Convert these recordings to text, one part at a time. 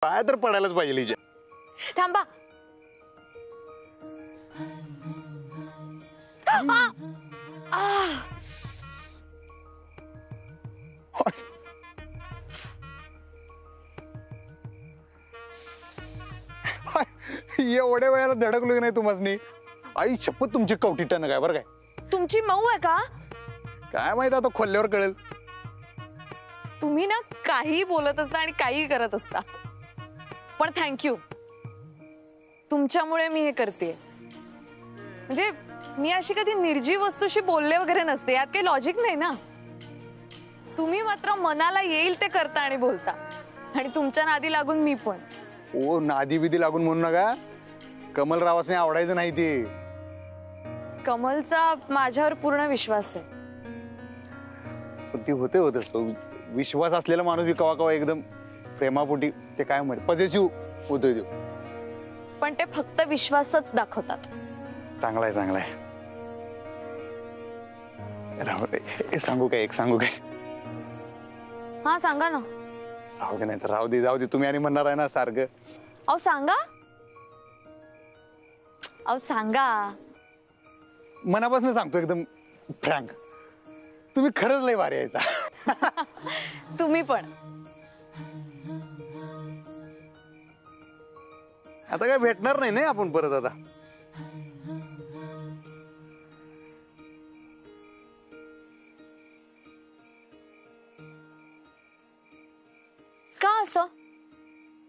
पाय तर पडायलाच पाहिजे हिच्या. थांबा. एवढ्या वेळेला धडकलो नाही तुम्हासनी. आई शपथ तुमची कवटी टन काय बरं काय. तुमची मऊ आहे का? काय माहित आता खोलल्यावर कळेल. तुम्ही ना काही बोलत असता आणि काही करत असता, पण थँक्यू. तुमच्यामुळे मी हे करते. म्हणजे मी अशी कधी निर्जीव वस्तूशी बोलले वगैरे नसते, यात काही लॉजिक नाही ना. तुम्ही मात्र मनाला येईल ते करता आणि बोलता, आणि तुमच्या नादी लागून मी पण. ओ नादी बिदी लागून म्हणू नका. कमलरावासने आवडायचं नाही ते. कमलचा माझ्यावर पूर्ण विश्वास आहे. पण ती होत असतो. विश्वास असलेला माणूस बी कवा कवा एकदम प्रेमापोटी ते काय म्हणते पॉझिटिव्ह होतोय तो. पण ते फक्त विश्वासच दाखवतात. चांगला आहे चांगला आहे. राहू दे. सांगू काय एक सांगू काय? हा सांगा ना. राहू दे नाही तर राहू दे जाऊ दे. तुम्ही आणि म्हणणार आहे ना सारखं. अहो सांगा. अहो सांगा. मनापासून सांगतो एकदम फ्रँक. तुम्ही खरंच लय भारी यायचा. तुम्ही पण. आता काय भेटणार नाही ना आपण परत आता. का असं?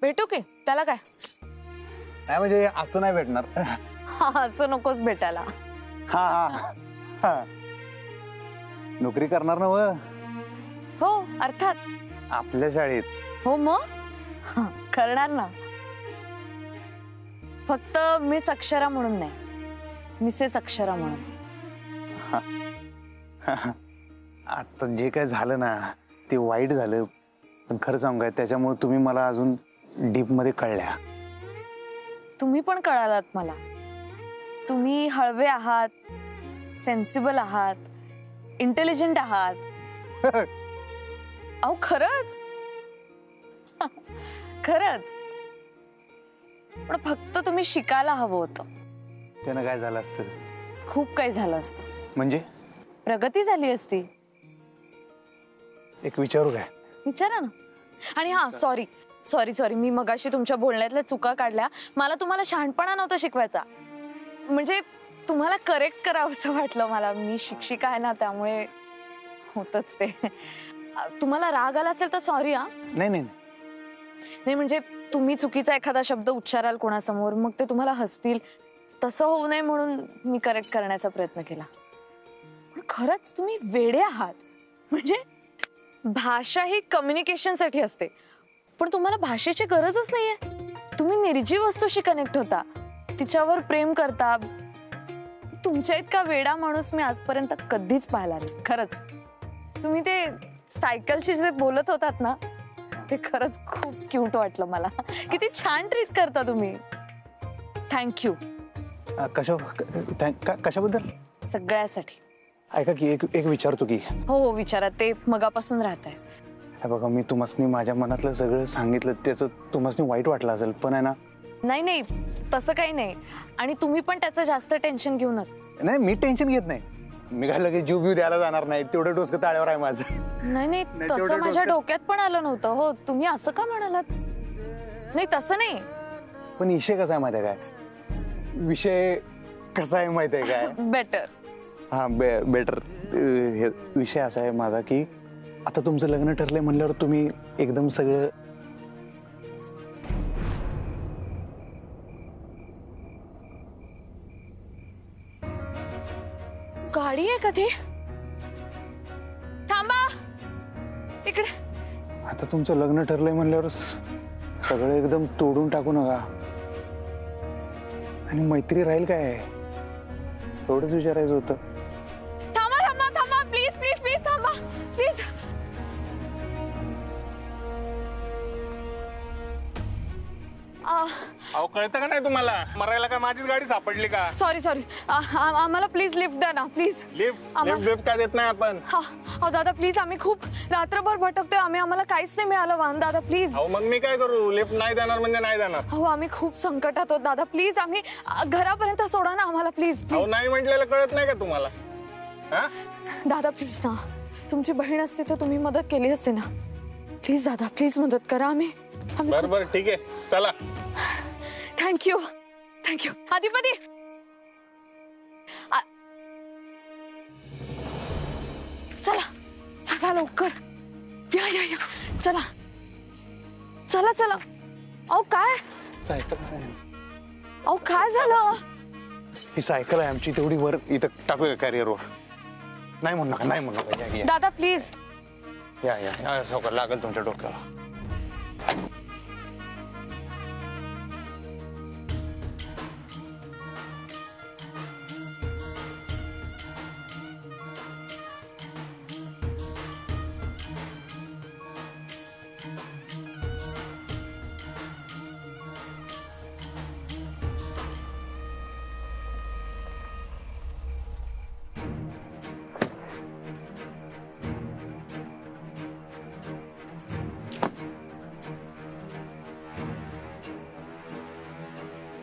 भेटू की त्याला काय? नाही म्हणजे असं नाही भेटणार. असं नकोच भेटायला. हा हा. नोकरी करणार ना व? हो अर्थात. आपल्या शाळेत? हो मग करणार ना. फक्त मिस अक्षरा म्हणून नाही, मिसेस अक्षरा म्हणून. आता जे काय झालं ना ते वाईट झालं, पण खरं सांगू काय त्याच्यामुळे तुम्ही मला अजून डीप मध्ये कळल्या. तुम्ही पण कळालात मला. तुम्ही हळवे आहात, सेन्सिबल आहात, इंटेलिजंट आहात. अहो खरंच. खरंच. पण फक्त तुम्ही शिकायला हवं होतं. त्यानं काय झालं असतं? खूप काही झालं असतं. म्हणजे? प्रगती झाली असती. एक विचारू काय? विचारा ना. आणि हा सॉरी सॉरी सॉरी, मी मगाशी तुमच्या बोलण्यातल्या चुका काढल्या. मला तुम्हाला शहाणपणा नव्हता शिकवायचा. म्हणजे तुम्हाला करेक्ट करावं असं वाटलं मला. मी शिक्षिका आहे ना, त्यामुळे होतच ते. तुम्हाला राग आला असेल तर सॉरी. हा नाही नाही नाही, म्हणजे तुम्ही चुकीचा एखादा शब्द उच्चाराल कोणासमोर, मग ते तुम्हाला हसतील. तसं होऊ नये म्हणून मी करेक्ट करण्याचा प्रयत्न केला. पण खरंच तुम्ही वेडे आहात. म्हणजे भाषा ही कम्युनिकेशनसाठी असते, पण तुम्हाला भाषेची गरजच नाहीये. तुम्ही निर्जीव वस्तूशी कनेक्ट होता, तिच्यावर प्रेम करता. तुमच्या इतका वेडा माणूस मी आजपर्यंत कधीच पाहिला नाही. खरंच. तुम्ही ते सायकलशी जे बोलत होतात ना, ते खरंच खूप क्यूट वाटलं मला. किती छान ट्रीट करता तुम्ही. थँक्यू. कशाबद्दल? सगळ्यासाठी. ऐका की एक विचारतो की. हो विचारा. ते मगापासून राहत आहे. बघा मी तुम्हाला माझ्या मनातलं सगळं सांगितलं, त्याचं तुम्हाला वाईट वाटलं असेल, पण आहे ना. नाही नाही तसं काही नाही. आणि तुम्ही पण त्याचं जास्त टेन्शन घेऊ नका. नाही मी टेन्शन घेत नाही. मी काय लगेच जीव बिव द्यायला जाणार नाही. तेवढं डोसकं ताळ्यावर आहे माझं. नाही नाही तसं माझ्या डोक्यात पण आलं नव्हतं. हो तुम्ही असं का म्हणालात? नाही तसं नाही. पण विषय कसा आहे माहिती आहे काय? विषय कसा आहे माहिती आहे काय? बेटर. हा बेटर. हे विषय असा आहे माझा की आता तुमचं लग्न ठरलंय म्हणल्यावर तुम्ही एकदम सगळं. गाडी आहे कधी? थांबा इकडे. आता तुमचं लग्न ठरलंय म्हणल्यावर सगळं एकदम तोडून टाकू नका. आणि मैत्री राहील काय? एवढंच विचारायचं होतं. थांबा थांबा थांबा प्लीज प्लीज प्लीज थांबा प्लीज. अहो कळतं का नाही तुम्हाला? मरायला काय माझीच गाडी सापडली का? सॉरी सॉरी, आम्हाला प्लीज लिफ्ट द्या ना प्लीज. लिफ्ट काय देत नाही आपण? अहो दादा प्लीज, आम्ही खूप रात्रभर भटकतोय, आम्हाला काहीच नाही मिळालं वाहन दादा प्लीज. अहो मग मी काय करू? लिफ्ट नाही देणार म्हणजे नाही देणार. हो आम्ही खूप संकटात आहोत दादा, प्लीज आम्ही घरापर्यंत सोडा ना आम्हाला प्लीज अहो प्लीज. नाही म्हटलेलं कळत नाही का तुम्हाला? हा दादा प्लीज ना, तुमची बहीण असते तर तुम्ही मदत केली असते ना. प्लीज दादा प्लीज मदत करा. आम्ही बरं ठीक आहे चला. Thank you thank you. अधिपती चला चला लवकर या या या चला चला चला. अहो काय अहो काय झालं? ही सायकल आहे आमची, तेवढी वर इथं टाकूया कॅरियरवर. नाही म्हणू नका, नाही म्हणू नका. या दादा प्लीज या या या सावकार, लागेल तुमच्या डोक्याला.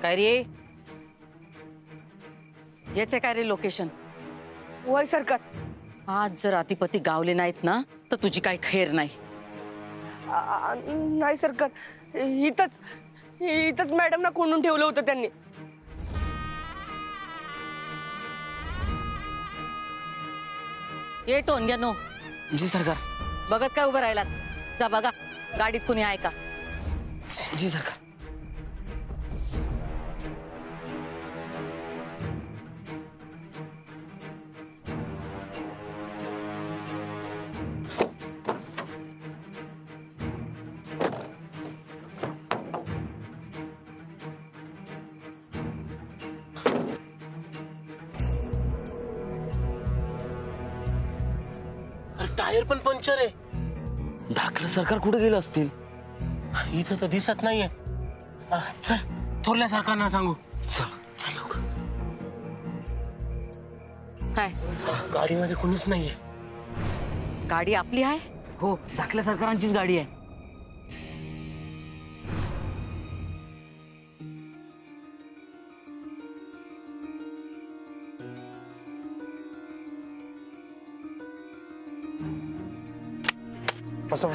काय रे? याच आहे काय रे लोकेशन? वय सरकार. आज जर अधिपती गावले नाहीत ना तर तुझी काही खैर नाही. नाही सरकार, इथंच इथंच मॅडमना कोंडून ठेवलं होतं त्यांनी. ये टोन घ्या नो. जी सरकार. बघत काय उभं राहिलात? जा बघा गाडीत कुणी आहे का. जी सरकार. टायर पण पंक्चर आहे. दाखलं सरकार कुठे गेलं असतील? इथं तर दिसत नाहीये. चल थोरल्या सरकारना सांगू. चल चल लवकर. काय गाडीमध्ये कुणीच नाहीये. गाडी आपली आहे? हो, दाखल्या सरकारांचीच गाडी आहे. बसा.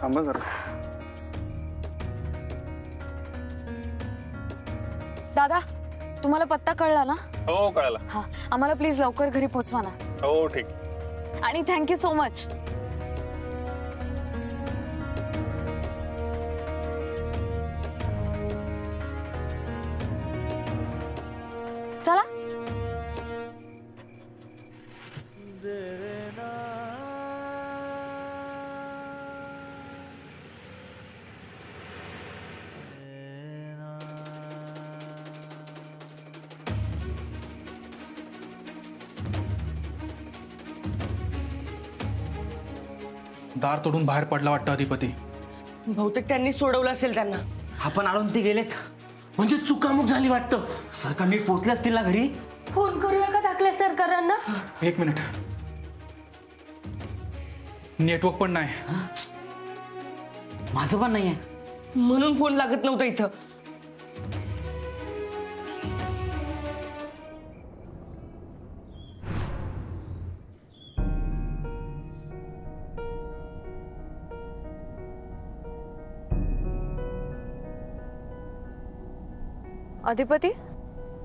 थांबा जरा. दादा तुम्हाला पत्ता कळला ना? हो कळाला. हा आम्हाला प्लीज लवकर घरी पोहोचवा ना. हो ठीक. आणि थँक्यू सो मच. चला. दार तोडून बाहेर पडला वाटतं अधिपती. बहुतेक त्यांनी सोडवलं असेल त्यांना. आपण आळून ते गेलेत. म्हणजे चुकामुक झाली वाटतं. सरकार नीट पोहोचले असतील ना घरी? फोन करूया का दाखल्या सरकारांना? एक मिनिट. नेटवर्क पण नाही. माझं पण नाहीये. म्हणून फोन लागत नव्हता इथं. अधिपती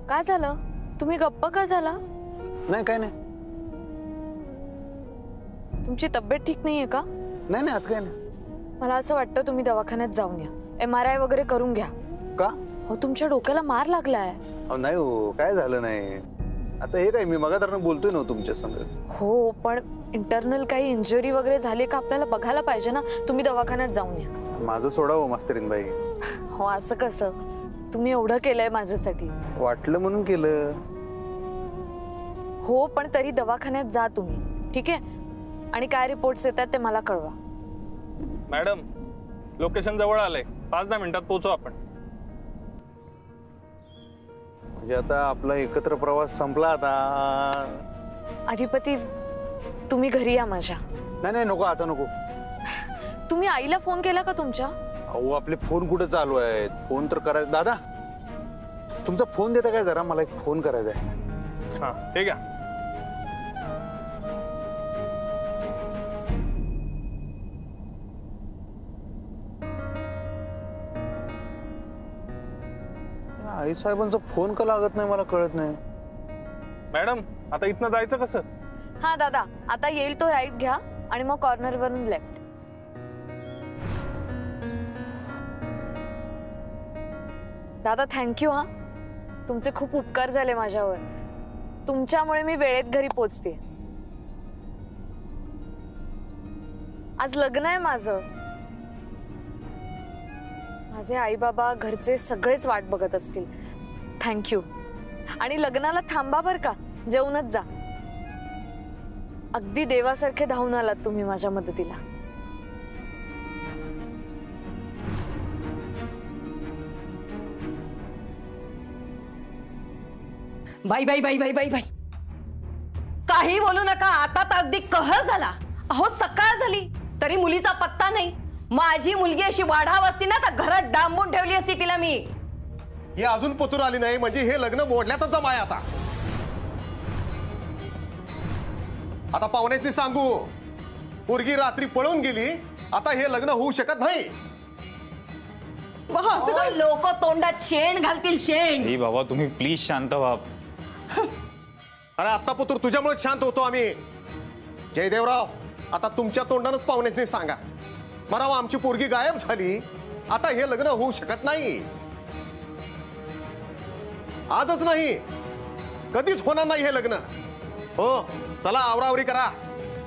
काय झालं? तुम्ही गप्प का झाला? नाही काय नाही. तुमची तब्येत ठीक नाहीये का? नाही नाही असं काय नाही. मला असं वाटतं तुम्ही दवाखान्यात जाऊन या, MRI वगैरे करून घ्या. का? हो तुमच्या डोक्याला मार लागलाय. अहो नाही हो, काय झालं नाही. आता हे काय, मी मगातरनं बोलतोय ना तुमच्या संग. हो पण इंटरनल काही इंजुरी वगैरे झाली का आपल्याला बघायला पाहिजे ना. तुम्ही दवाखान्यात जाऊन या. माझं सोडा हो मास्तरीन बाई. हो असं कसं, तुम्ही एवढं केलंय माझ्यासाठी. वाटलं म्हणून केलं. हो पण तरी दवाखान्यात जा तुम्ही, ठीक आहे? आणि काय रिपोर्ट्स येतात ते मला कळवा. मॅडम लोकेशन जवळ आलंय, 5-10 मिनिटात पोहोचू आपण. म्हणजे आता आपला एकत्र प्रवास संपला आता. अधिपती तुम्ही घरी या माझ्या. नाही नाही नको, आता नको. तुम्ही आईला फोन केला का तुमच्या? अहो आपले फोन कुठे चालू आहेत? फोन तर करायचं. दादा तुमचा फोन देता काय जरा, मला एक फोन करायचा आहे. हा ठीक आहे. आई साहेबांचा फोन का लागत नाही मला कळत नाही. मॅडम आता इथनं जायचं कसं? हा दादा आता येईल तो राईट घ्या आणि मग कॉर्नर वरून लेफ्ट. दादा थँक्यू. हा तुमचे खूप उपकार झाले माझ्यावर. तुमच्यामुळे मी वेळेत घरी पोचते. आज लग्न आहे माझं. माझे आई बाबा घरचे सगळेच वाट बघत असतील. थँक्यू. आणि लग्नाला थांबा बर का, जेवूनच जा. अगदी देवासारखे धावून आलात तुम्ही माझ्या मदतीला. बाई बाई बाई बाई बाई बाई, काही बोलू नका. आता तर अगदी कहर झाला. अहो सकाळ झाली तरी मुलीचा पत्ता नाही. माझी मुलगी अशी वाढाव असती ना तर घरात डांबून ठेवली असती तिला मी. ही अजून पोतूर आली नाही म्हणजे हे लग्न मोडल्यातच जमाय. आता पाहुण्याची सांगू, पोरगी रात्री पळून गेली. आता हे लग्न होऊ शकत नाही. लोक तोंडात शेण घालतील, शेण. बाबा तुम्ही प्लीज शांत व्हा. अरे आत्ता पुत्र तुझ्यामुळे शांत होतो आम्ही. जयदेवराव आता तुमच्या तोंडानच पाहुण्याची सांगा. मराव आमची पोरगी गायब झाली. आता हे लग्न होऊ शकत नाही. आजच नाही, कधीच होणार नाही हे लग्न. हो चला आवरावरी करा.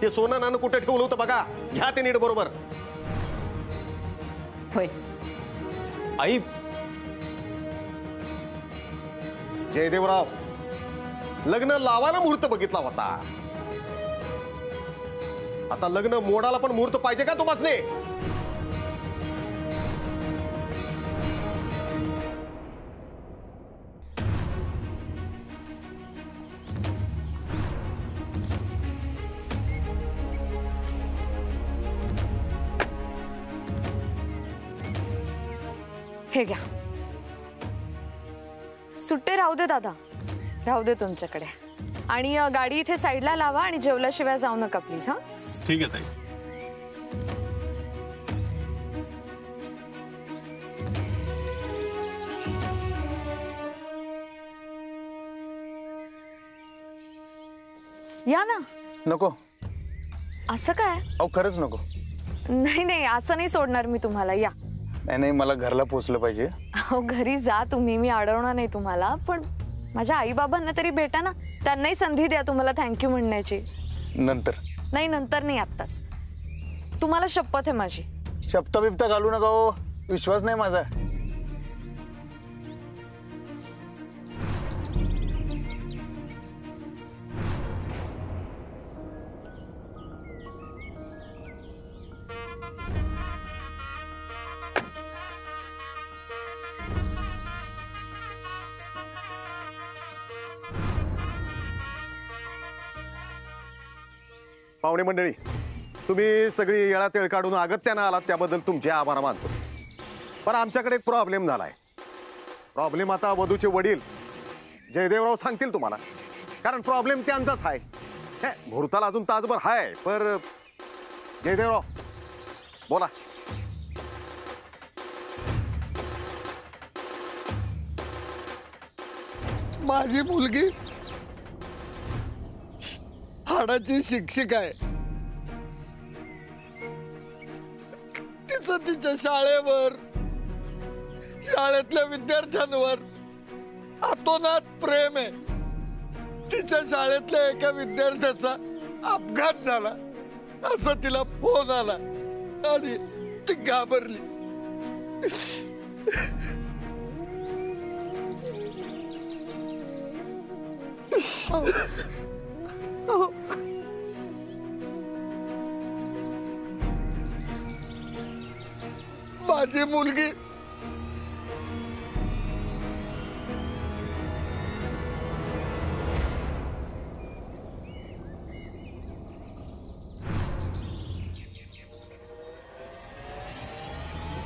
ते सोनं नाणं कुठे ठेवलं होतं बघा, घ्या ते नीट बरोबर. होय आई जयदेवराव लग्न लावायला मुहूर्त बघितला होता. आता लग्न मोडाला पण मुहूर्त पाहिजे का तुम्हासने? हे घ्या. सुट्टे राहू दे दादा, राहू दे तुमच्याकडे. आणि गाडी इथे साईडला लावा आणि जेवल्याशिवाय जाऊ नका प्लीज. हा ठीक आहे ताई. या ना. नको. असं काय? अहो खरंच नको. नाही नाही असं नाही सोडणार मी तुम्हाला. या. नाही नाही मला घरला पोचलं पाहिजे. अहो घरी जा तुम्ही, मी अडवणार नाही तुम्हाला. पण माझ्या आई बाबांना तरी भेटा ना, त्यांनाही संधी द्या तुम्हाला थँक्यू म्हणण्याची. नंतर. नाही नंतर नाही, आत्ताच. तुम्हाला शपथ आहे माझी. शपथा बिप्ता घालू नका हो, विश्वास नाही माझा. पाहुणे मंडळी, तुम्ही सगळी येळा तेळ काढून अगत्यानं आलात त्याबद्दल तुमचे आभार मानतो. पण आमच्याकडे एक प्रॉब्लेम झालाय. प्रॉब्लेम आता वधूचे वडील जयदेवराव सांगतील तुम्हाला, कारण प्रॉब्लेम त्यांचाच आहे. मुहूर्ताला अजून तासभर हाय. पर जयदेवराव बोला. माझी मुलगी हाडाची शिक्षिका आहे. तिचं तिच्या शाळेवर शाळेतल्या विद्यार्थ्यांवर अतोनात प्रेम आहे. तिच्या शाळेतल्या एका विद्यार्थ्याचा अपघात झाला असं तिला फोन आला आणि ती घाबरली. माझी मुलगी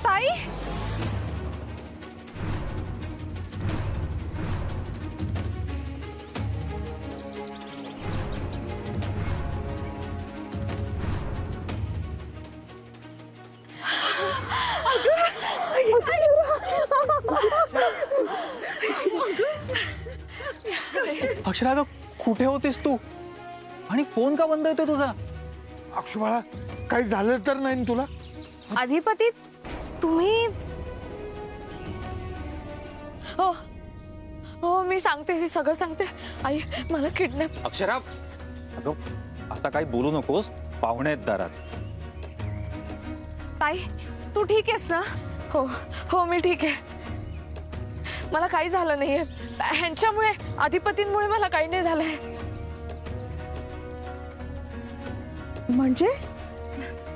ताई अक्षरा अगं कुठे होतीस तू आणि फोन का बंद येतोय तुझा? अक्षु बाळा काही झालं तर नाही ना तुला? अधिपती तुम्ही हो हो मी सांगते, मी सगळं सांगते. आई मला किडनॅप. अक्षरा अगं आता काही बोलू नकोस, पाहुणे आहेत दारात. ताई तू ठीक आहेस ना? हो हो मी ठीक आहे. मला काही झालं नाहीये. ह्यांच्यामुळे अधिपतींमुळे मला काही नाही झालंय. म्हणजे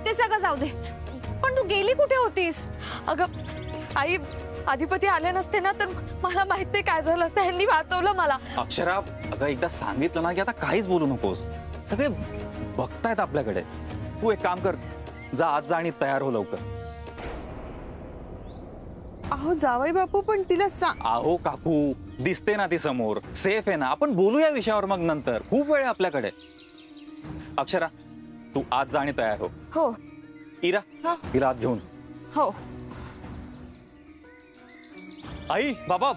ते सगळं जाऊ दे, पण तू गेली कुठे होतीस? अगं आई अधिपती आले नसते ना तर मला माहित नाही काय झालं असतं. ह्यांनी वाचवलं मला. अक्षरा अगं एकदा सांगितलं ना की आता काहीच बोलू नकोस. सगळे बघतायत आपल्याकडे. तू एक काम कर, जा आज जा आणि तयार हो लवकर. अहो जावई बापू पण तिला अहो काकू दिसते ना ती समोर, सेफ आहे ना. आपण बोलू या विषयावर मग नंतर, खूप वेळ आहे आपल्याकडे. अक्षरा तू आज जा आणि तयार हो. हो इरा तिला आत घेऊन जा. हो. आई बाबा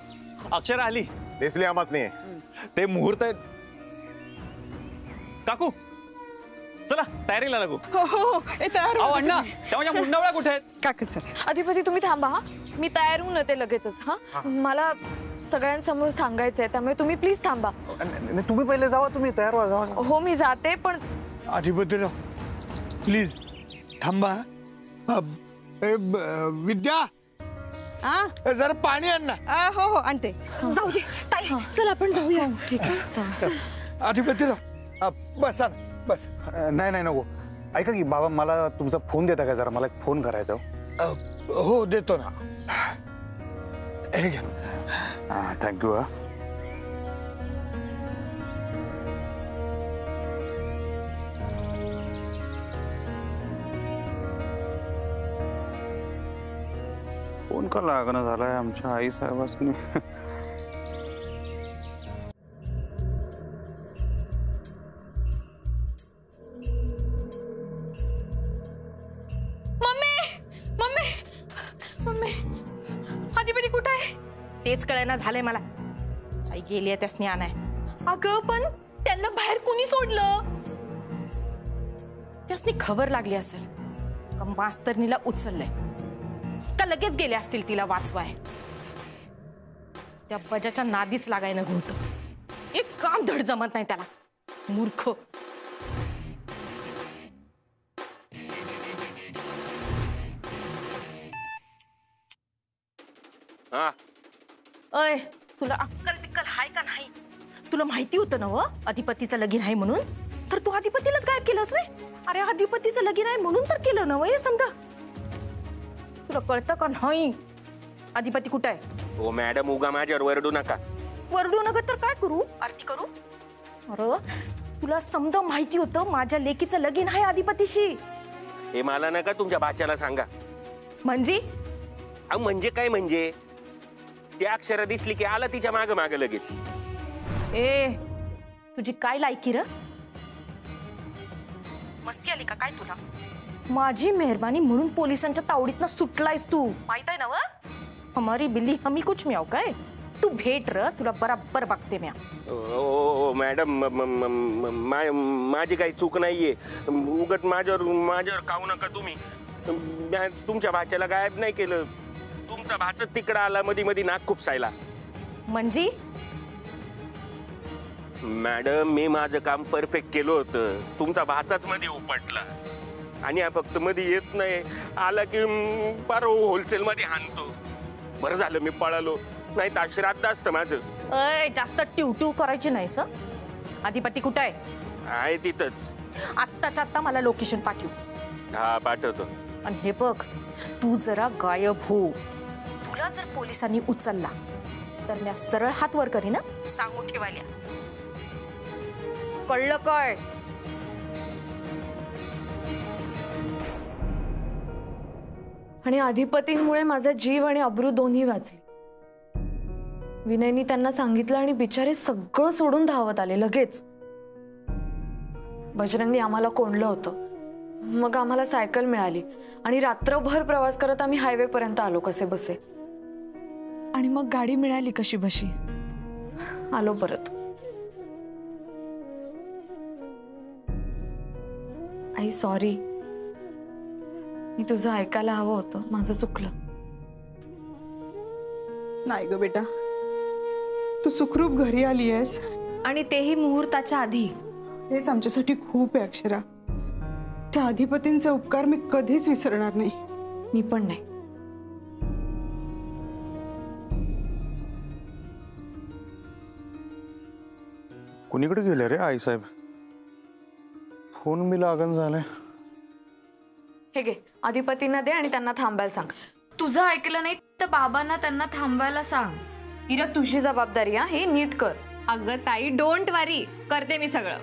अक्षरा आली. दिसली आम्हाच नाही. ते मुहूर्त आहे. काकू चला तयारीला लागू. हो हो तयार अहो अण्णा त्या माझ्या मुंडावळ्या कुठे आहेत? काका चल. अधिपती तुम्ही थांबा हा, मी तयार होऊन येते लगेचच. हा मला सगळ्यांसमोर सांगायचंय, त्यामुळे तुम्ही प्लीज थांबा. तुम्ही पहिले जावा, तुम्ही तयार व्हा जावा. हो मी जाते पण अधिपतीराव प्लीज थांबा. विद्या जरा पाणी आण ना. हो हो आणते. जाऊ दे ताई चल आपण जाऊया. ठीक आहे चला. अधिपतीराव बसा ना, बस. नाही नाही नको. ऐका की बाबा, मला तुमचा फोन देता का जरा? मला एक फोन करायचा. हो देतो ना. हे घ्या. हां थँक्यू. हा फोन का लागणं झालाय आमच्या आई साहेबांनी. अधिपती कुठे आहे? तेच कळेना झालंय मला. आई गेली आहे त्यासनी आणाय. अगं पण त्यांना बाहेर कुणी सोडलं? त्यासनी खबर लागली असेल का मास्तरनीला उचललंय का लगेच गेले असतील तिला वाचवाय. त्या बजाच्या नादीच लागाय न होत. एक काम धड जमत नाही त्याला. मूर्ख. अय तुला अक्कल बिक्कल हाय का नाही? तुला माहिती होतं ना व अधिपतीचं लगीन आहे म्हणून, तर तू अधिपतीलाच गायब केलंस वे. अरे अधिपतीचं लगीन आहे म्हणून तर केलं ना हे समजा. तुला कळतं का नाही अधिपती कुठं आहे? हो मॅडम उगा माझ्यावर वरडू नका. वरडू नका तर काय करू? आरती करू? अरे तुला समजा माहिती होतं माझ्या लेकीचं लगीन आहे अधिपतीशी. हे मला नका तुमच्या बाच्याला सांगा. म्हणजे म्हणजे काय म्हणजे? त्या अक्षरा दिसली की आला तिच्या माग माग लगेच. ए तुझी काय लायकी र? मस्ती आली का काय तुला? माझी मेहरबानी म्हणून पोलिसांच्या तावडीतनं सुटलायस तू, माहित आहे ना व? हमारी बिल्ली हमी कुछ म्याव काय? तू भेट र, तुला बराबर बघते म्या. ओ मॅडम माझी काही चूक नाहीये. उगत माझ्यावर काऊ नका तुम्ही. तुमच्या बाच्याला गायब नाही केलं. तुमचा भाचच तिकडं आला मध्ये मध्ये नाक खुपसायला. म्हणजे मॅडम मी माझं काम परफेक्ट केलं होतं, तुमचा भाचाच मध्ये उपटला आणि हा फक्त मध्ये येत नाही, आला की पार होलसेल मध्ये हाणतो. बरं झालं मी पळालो, नाही तर श्राद्ध असतं माझं. अय जास्त ट्यूट्यू करायची नाही सर. अधिपती कुठं आहे तिथंच. आत्ताच्या आत्ता मला लोकेशन पाठव. हा पाठवतो. आणि हे बघ, तू जरा गायब हो. तुला जर पोलिसांनी उचलला तर मी सरळ हात वर करीन ना, सांगून ठेवायला. कळलं काय? आणि अधिपतींमुळे माझा जीव आणि अब्रू दोन्ही वाचले. विनयनी त्यांना सांगितलं आणि बिचारे सगळं सोडून धावत आले लगेच. बजरंगनी आम्हाला कोंडलं होतं, मग आम्हाला सायकल मिळाली आणि रात्रभर प्रवास करत आम्ही हायवे पर्यंत आलो कसे बसे. आणि मग गाडी मिळाली कशी बशी आलो परत. आई सॉरी, मी तुझं ऐकायला हवं होतं, माझं चुकलं. नाही ग बेटा, तू सुखरूप घरी आली आहेस आणि तेही मुहूर्ताच्या आधी. हेच आमच्यासाठी खूप आहे अक्षरा. त्या अधिपतींचे उपकार मी कधीच विसरणार नाही. मी पण नाही. कुणीकडे गेले रे आई साहेब? फोन मी लागण झालाय. हे घे, अधिपतींना दे आणि त्यांना थांबायला सांग. तुझं ऐकलं नाही तर बाबांना त्यांना थांबवायला सांग. हिरा तुझी जबाबदारी हा, हे नीट कर. अगं ताई डोंट वरी, करते मी सगळं.